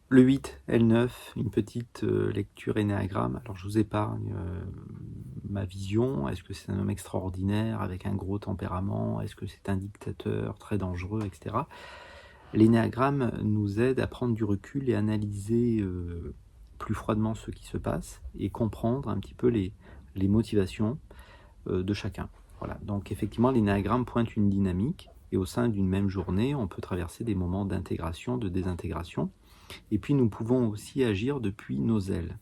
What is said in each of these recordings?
Le 8, L9, une petite lecture énéagramme. Alors je vous épargne ma vision. Est-ce que c'est un homme extraordinaire avec un gros tempérament? Est-ce que c'est un dictateur très dangereux, etc. L'énéagramme nous aide à prendre du recul et analyser plus froidement ce qui se passe et comprendre un petit peu les motivations de chacun. Voilà. Donc effectivement, l'énéagramme pointe une dynamique et au sein d'une même journée, on peut traverser des moments d'intégration, de désintégration. Et puis nous pouvons aussi agir depuis nos ailes.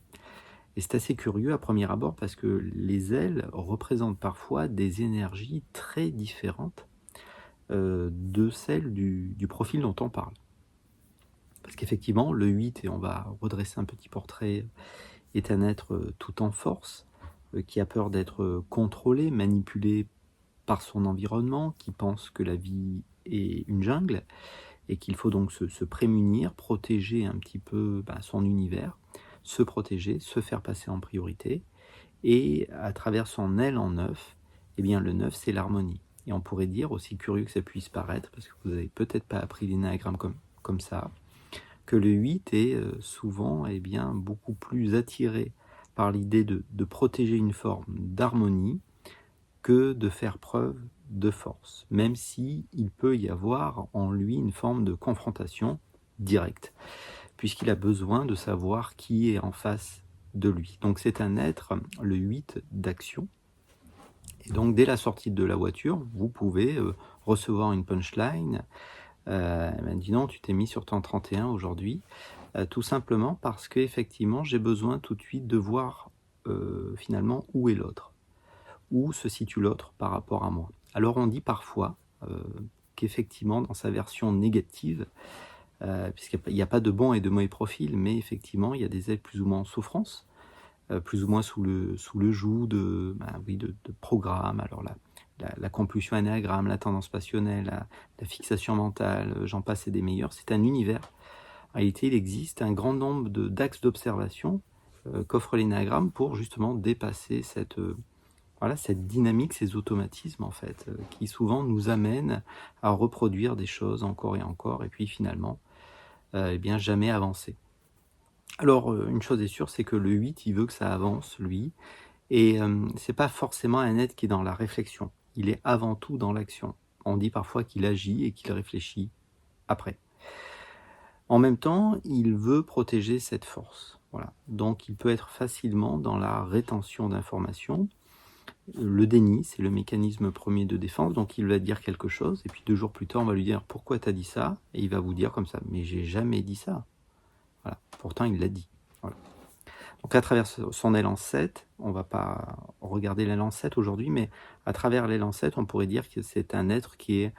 Et c'est assez curieux à premier abord parce que les ailes représentent parfois des énergies très différentes de celles du profil dont on parle. Parce qu'effectivement, le 8, et on va redresser un petit portrait, est un être tout en force, qui a peur d'être contrôlé, manipulé par son environnement, qui pense que la vie est une jungle, et qu'il faut donc se prémunir, protéger un petit peu son univers, se protéger, se faire passer en priorité, et à travers son aile en 9, eh bien le 9 c'est l'harmonie. Et on pourrait dire, aussi curieux que ça puisse paraître, parce que vous n'avez peut-être pas appris l'énéagramme comme ça, que le 8 est souvent beaucoup plus attiré par l'idée de protéger une forme d'harmonie que de faire preuve de force, même si il peut y avoir en lui une forme de confrontation directe, puisqu'il a besoin de savoir qui est en face de lui. Donc c'est un être, le 8, d'action. Et donc dès la sortie de la voiture, vous pouvez recevoir une punchline. Elle m'a dit non, tu t'es mis sur ton 31 aujourd'hui, tout simplement parce qu'effectivement j'ai besoin tout de suite de voir finalement où est l'autre. Où se situe l'autre par rapport à moi. Alors on dit parfois qu'effectivement dans sa version négative, puisqu'il n'y a pas de bon et de mauvais profil, mais effectivement il y a des êtres plus ou moins en souffrance, plus ou moins sous le joug de programmes, alors la compulsion énéagramme, la tendance passionnelle, la fixation mentale, j'en passe et des meilleurs, c'est un univers. En réalité, il existe un grand nombre d'axes d'observation qu'offre l'énéagramme pour justement dépasser cette dynamique, ces automatismes en fait, qui souvent nous amènent à reproduire des choses encore et puis finalement, jamais avancer. Alors, une chose est sûre, c'est que le 8, il veut que ça avance, lui, et c'est pas forcément un être qui est dans la réflexion. Il est avant tout dans l'action. On dit parfois qu'il agit et qu'il réfléchit après. En même temps, il veut protéger cette force. Voilà. Donc, il peut être facilement dans la rétention d'informations. Le déni, c'est le mécanisme premier de défense, donc il va dire quelque chose, et puis 2 jours plus tard, on va lui dire « Pourquoi t'as dit ça ?» Et il va vous dire comme ça « Mais j'ai jamais dit ça. » Voilà. Pourtant, il l'a dit. Voilà. Donc à travers son élan 7, on ne va pas regarder l'élan 7 aujourd'hui, mais à travers l'élan 7, on pourrait dire que c'est un être qui est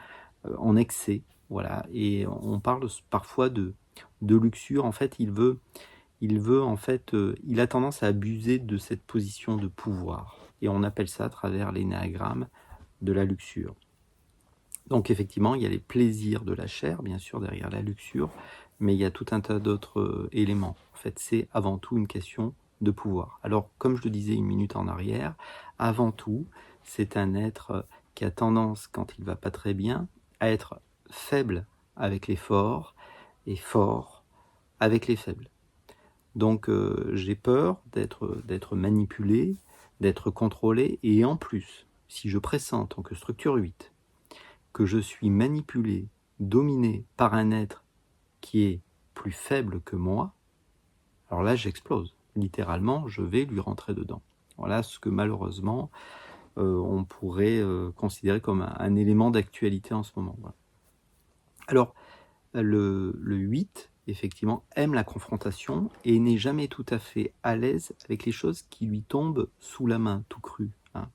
en excès. Voilà. Et on parle parfois de luxure. En fait, il a tendance à abuser de cette position de pouvoir. Et on appelle ça, à travers l'énéagramme, de la luxure. Donc effectivement, il y a les plaisirs de la chair, bien sûr, derrière la luxure, mais il y a tout un tas d'autres éléments. En fait, c'est avant tout une question de pouvoir. Alors, comme je le disais une minute en arrière, avant tout, c'est un être qui a tendance, quand il va pas très bien, à être faible avec les forts et fort avec les faibles. Donc j'ai peur d'être manipulé, d'être contrôlé, et en plus, si je pressens en tant que structure 8 que je suis manipulé, dominé par un être qui est plus faible que moi, alors là j'explose. Littéralement, je vais lui rentrer dedans. Voilà ce que malheureusement on pourrait considérer comme un élément d'actualité en ce moment. Voilà. Alors, le 8, effectivement, aime la confrontation et n'est jamais tout à fait à l'aise avec les choses qui lui tombent sous la main, tout cru, hein,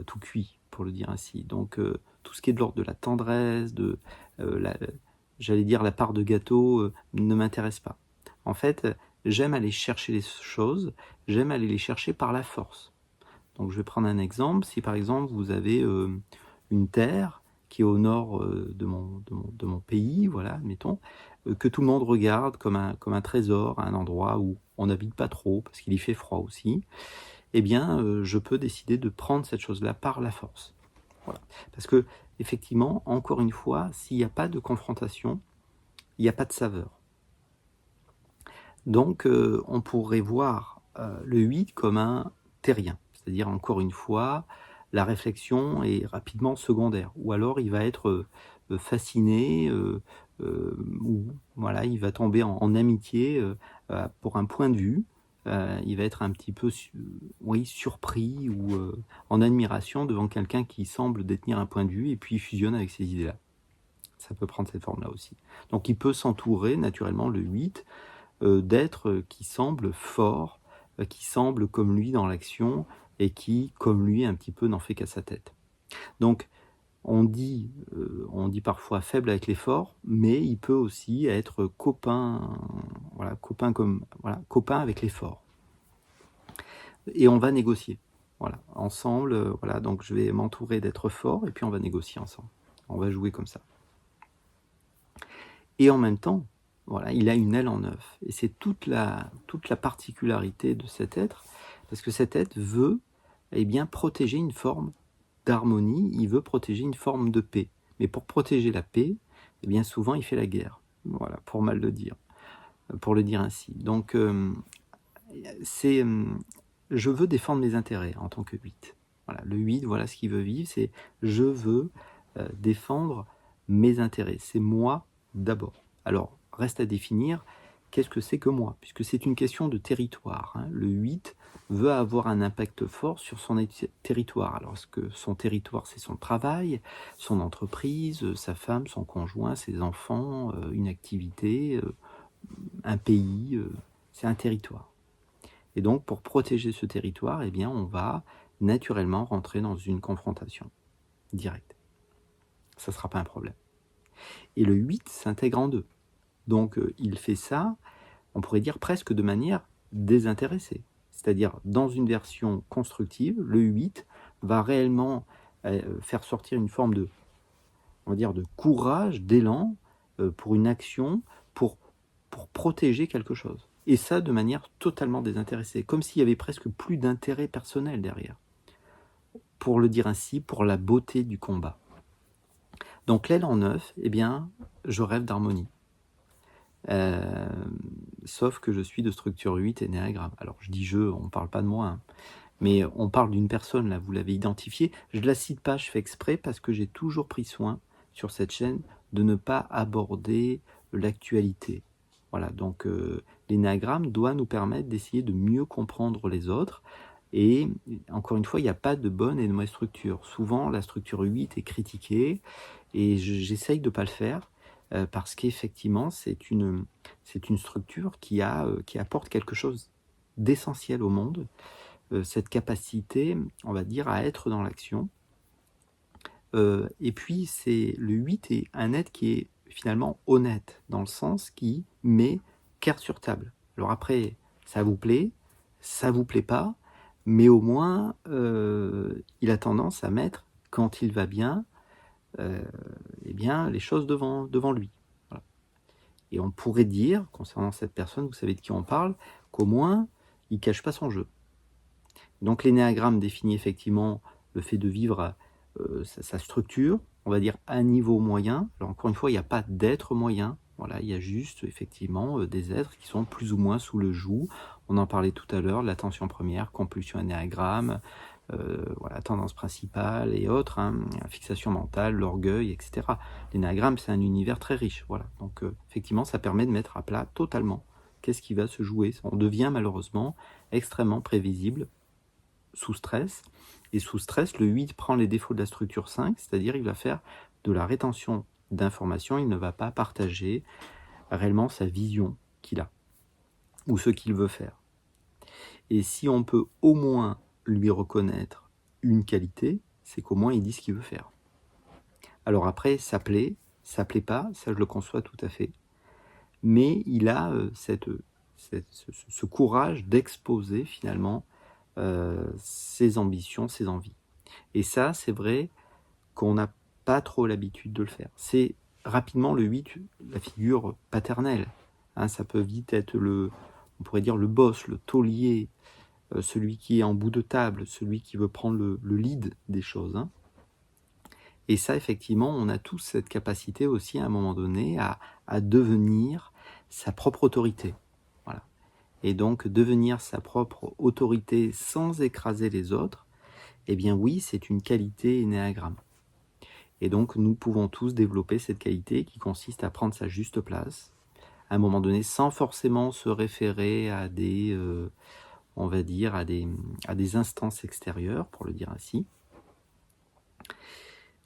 tout cuit, pour le dire ainsi. Donc, tout ce qui est de l'ordre de la tendresse, j'allais dire la part de gâteau, ne m'intéresse pas. En fait, j'aime aller chercher les choses, j'aime aller les chercher par la force. Donc, je vais prendre un exemple. Si par exemple, vous avez une terre qui est au nord de mon pays, voilà, admettons, que tout le monde regarde comme un trésor, un endroit où on n'habite pas trop, parce qu'il y fait froid aussi, eh bien, je peux décider de prendre cette chose-là par la force. Voilà. Parce que, effectivement, encore une fois, s'il n'y a pas de confrontation, il n'y a pas de saveur. Donc, on pourrait voir le 8 comme un terrien, c'est-à-dire, encore une fois, la réflexion est rapidement secondaire, ou alors il va être fasciné, ou voilà, il va tomber en amitié pour un point de vue. Il va être un petit peu oui, surpris ou en admiration devant quelqu'un qui semble détenir un point de vue et puis il fusionne avec ces idées-là. Ça peut prendre cette forme-là aussi. Donc il peut s'entourer naturellement, le 8, d'êtres qui semblent forts, qui semblent comme lui dans l'action et qui, comme lui, un petit peu n'en fait qu'à sa tête. Donc on dit parfois faible avec les forts, mais il peut aussi être copain, voilà, copain avec les forts. Et on va négocier, voilà, ensemble, voilà, donc je vais m'entourer d'êtres forts et puis on va négocier ensemble. On va jouer comme ça. Et en même temps, voilà, il a une aile en neuf. Et c'est toute la particularité de cet être, parce que cet être veut bien protéger une forme d'harmonie, il veut protéger une forme de paix. Mais pour protéger la paix, bien souvent il fait la guerre. Voilà, pour mal le dire, pour le dire ainsi. Donc je veux défendre mes intérêts en tant que 8. Voilà, le 8, voilà ce qu'il veut vivre, c'est je veux défendre mes intérêts. C'est moi d'abord. Alors, reste à définir qu'est-ce que c'est que moi, puisque c'est une question de territoire. Le 8 veut avoir un impact fort sur son territoire. Alors, est-ce que son territoire, c'est son travail, son entreprise, sa femme, son conjoint, ses enfants, une activité, un pays, c'est un territoire. Et donc, pour protéger ce territoire, eh bien, on va naturellement rentrer dans une confrontation directe. Ça ne sera pas un problème. Et le 8 s'intègre en deux. Donc, il fait ça, on pourrait dire presque de manière désintéressée. C'est-à-dire, dans une version constructive, le 8 va réellement faire sortir une forme de, on va dire, de courage, d'élan pour une action, pour protéger quelque chose. Et ça de manière totalement désintéressée, comme s'il y avait presque plus d'intérêt personnel derrière. Pour le dire ainsi, pour la beauté du combat. Donc l'aile en neuf, eh bien, je rêve d'harmonie. Sauf que je suis de structure 8 énéagramme. Alors je dis je, on ne parle pas de moi, hein, mais on parle d'une personne, là, vous l'avez identifiée. Je ne la cite pas, je fais exprès, parce que j'ai toujours pris soin, sur cette chaîne, de ne pas aborder l'actualité. Voilà, donc l'énéagramme doit nous permettre d'essayer de mieux comprendre les autres. Et encore une fois, il n'y a pas de bonne et de mauvaise structure. Souvent, la structure 8 est critiquée, et j'essaye de ne pas le faire, parce qu'effectivement, c'est une structure qui apporte quelque chose d'essentiel au monde, cette capacité, on va dire, à être dans l'action. Et puis, le 8 est un être qui est finalement honnête, dans le sens qui met carte sur table. Alors après, ça vous plaît pas, mais au moins, il a tendance à mettre, quand il va bien, eh bien, les choses devant lui. Voilà. Et on pourrait dire, concernant cette personne, vous savez de qui on parle, qu'au moins, il ne cache pas son jeu. Donc l'énéagramme définit effectivement le fait de vivre sa structure, on va dire à niveau moyen. Alors encore une fois, il n'y a pas d'être moyen, voilà, il y a juste effectivement des êtres qui sont plus ou moins sous le joug. On en parlait tout à l'heure, l'attention première, compulsion énéagramme, voilà, tendance principale et autres, hein, la fixation mentale, l'orgueil, etc. L'énéagramme, c'est un univers très riche, voilà. Donc effectivement, ça permet de mettre à plat totalement qu'est-ce qui va se jouer. On devient malheureusement extrêmement prévisible sous stress. Et sous stress, le 8 prend les défauts de la structure 5, c'est-à-dire il va faire de la rétention d'informations, il ne va pas partager réellement sa vision qu'il a, ou ce qu'il veut faire. Et si on peut au moins lui reconnaître une qualité, c'est qu'au moins il dit ce qu'il veut faire. Alors après, ça plaît pas, ça je le conçois tout à fait, mais il a ce courage d'exposer finalement ses ambitions, ses envies. Et ça, c'est vrai qu'on n'a pas trop l'habitude de le faire. C'est rapidement le 8, la figure paternelle. Hein, ça peut vite être on pourrait dire le boss, le taulier, celui qui est en bout de table, celui qui veut prendre le lead des choses. Hein. Et ça, effectivement, on a tous cette capacité aussi à un moment donné à devenir sa propre autorité. Voilà. et donc devenir sa propre autorité sans écraser les autres, eh bien oui, c'est une qualité énéagramme. Et donc nous pouvons tous développer cette qualité qui consiste à prendre sa juste place, à un moment donné, sans forcément se référer à des, on va dire, à des instances extérieures, pour le dire ainsi.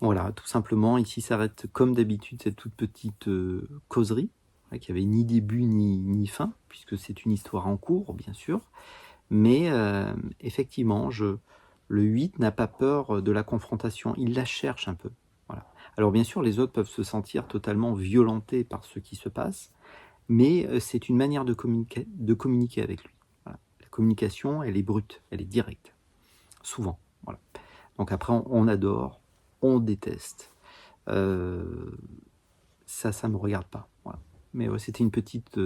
Voilà, tout simplement, ici s'arrête comme d'habitude cette toute petite causerie, qui avait ni début ni fin, puisque c'est une histoire en cours, bien sûr. Mais effectivement, le 8 n'a pas peur de la confrontation, il la cherche un peu. Voilà. Alors bien sûr, les autres peuvent se sentir totalement violentés par ce qui se passe, mais c'est une manière de communiquer avec lui. Voilà. La communication, elle est brute, elle est directe, souvent. Voilà. Donc après, on adore, on déteste. Ça me regarde pas. Voilà. Mais c'était une petite,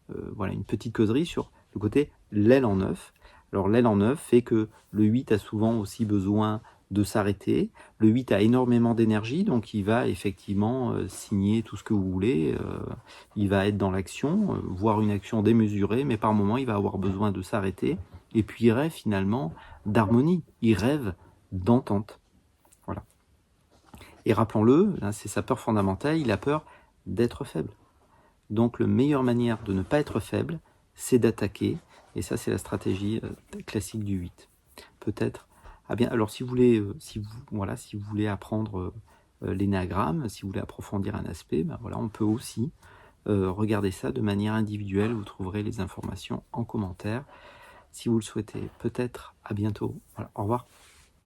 voilà, une petite causerie sur le côté l'aile en neuf. Alors l'aile en neuf fait que le 8 a souvent aussi besoin de s'arrêter. Le 8 a énormément d'énergie, donc il va effectivement signer tout ce que vous voulez. Il va être dans l'action, voire une action démesurée, mais par moment il va avoir besoin de s'arrêter. Et puis il rêve finalement d'harmonie, il rêve d'entente. Voilà. Et rappelons-le, hein, c'est sa peur fondamentale, il a peur d'être faible. Donc la meilleure manière de ne pas être faible, c'est d'attaquer. Et ça, c'est la stratégie classique du 8. Peut-être. Ah bien, alors si vous voulez, si vous voulez apprendre l'énéagramme, si vous voulez approfondir un aspect, ben voilà, on peut aussi regarder ça de manière individuelle. Vous trouverez les informations en commentaire si vous le souhaitez. Peut-être à bientôt. Voilà, au revoir.